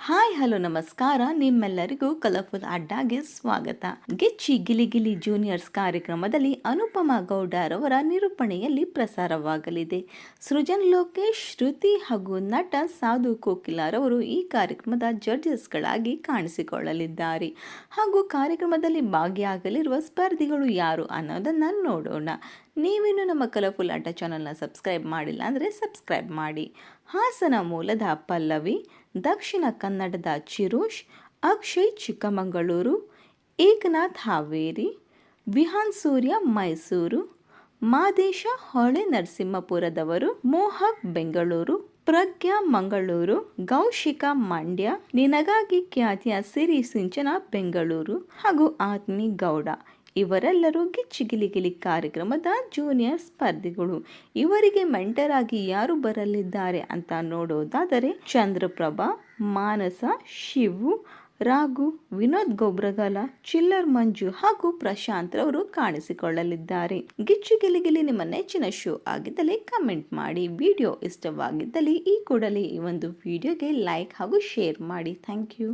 Hi hello ನಮಸ್ಕಾರ. ನಿಮ್ಮೆಲ್ಲರಿಗೂ colourful ಅಡ್ಡಾಗೆ ಸ್ವಾಗತ. ಗಿಚ್ಚಿ ಗಿಲಿ ಗಿಲಿ ಜೂನಿಯರ್ಸ್ ಕಾರ್ಯಕ್ರಮದಲ್ಲಿ ಅನುಪಮ ಗೌಡರವರ ನಿರೂಪಣೆಯಲ್ಲಿ ಪ್ರಸಾರವಾಗಲಿದೆ. ಸೃಜನ್ ಲೋಕೇಶ್, ಶ್ರುತಿ ಹಾಗೂ ನಟ ಸಾಧು ಕೋಕಿಲಾರವರು ಈ ಕಾರ್ಯಕ್ರಮದ ಜಡ್ಜಸ್ಗಳಾಗಿ ಕಾಣಿಸಿಕೊಳ್ಳಲಿದ್ದಾರೆ. ಹಾಗೂ ಕಾರ್ಯಕ್ರಮದಲ್ಲಿ ಭಾಗಿಯಾಗಲಿರುವ ಸ್ಪರ್ಧಿಗಳು ಯಾರು ಅನ್ನೋದನ್ನು ನೋಡೋಣ. ನೀವಿನ್ನು ನಮ್ಮ ಕಲರ್ಫುಲ್ ಅಡ್ಡ ಚಾನಲ್ನ ಸಬ್ಸ್ಕ್ರೈಬ್ ಮಾಡಿಲ್ಲ ಅಂದರೆ ಸಬ್ಸ್ಕ್ರೈಬ್ ಮಾಡಿ. ಹಾಸನ ಮೂಲದ ಪಲ್ಲವಿ, ದಕ್ಷಿಣ ಕನ್ನಡದ ಚಿರೋಶ್, ಅಕ್ಷಯ್ ಚಿಕ್ಕಮಗಳೂರು, ಏಕನಾಥ್ ಹಾವೇರಿ, ವಿಹಾನ್ ಸೂರ್ಯ ಮೈಸೂರು, ಮಾದೇಶ ಹೊಳೆ ನರಸಿಂಹಪುರದವರು, ಮೋಹಕ್ ಬೆಂಗಳೂರು, ಪ್ರಜ್ಞಾ ಮಂಗಳೂರು, ಗೌಶಿಕಾ ಮಂಡ್ಯ, ನಿನಗಾಗಿ ಖ್ಯಾತಿಯ ಸಿರಿ ಸಿಂಚನ ಬೆಂಗಳೂರು ಹಾಗೂ ಆತ್ಮಿ ಗೌಡ ಇವರೆಲ್ಲರೂ ಗಿಚ್ಚಿ ಗಿಲಿ ಗಿಲಿ ಕಾರ್ಯಕ್ರಮದ ಜೂನಿಯರ್ ಸ್ಪರ್ಧಿಗಳು. ಇವರಿಗೆ ಮೆಂಟರ್ ಆಗಿ ಯಾರು ಬರಲಿದ್ದಾರೆ ಅಂತ ನೋಡೋದಾದರೆ ಚಂದ್ರಪ್ರಭಾ, ಮಾನಸ, ಶಿವು, ರಾಘು, ವಿನೋದ್ ಗೊಬ್ರಗಾಲ, ಚಿಲ್ಲರ್ ಮಂಜು ಹಾಗೂ ಪ್ರಶಾಂತ್ ರವರು ಕಾಣಿಸಿಕೊಳ್ಳಲಿದ್ದಾರೆ. ಗಿಚ್ಚಿ ಗಿಲಿ ಗಿಲಿ ನಿಮ್ಮ ನೆಚ್ಚಿನ ಶೋ ಆಗಿದ್ದಲ್ಲಿ ಕಮೆಂಟ್ ಮಾಡಿ. ವಿಡಿಯೋ ಇಷ್ಟವಾಗಿದ್ದಲ್ಲಿ ಈ ಕೂಡಲೇ ಈ ಒಂದು ವಿಡಿಯೋಗೆ ಲೈಕ್ ಹಾಗೂ ಶೇರ್ ಮಾಡಿ. Thank you.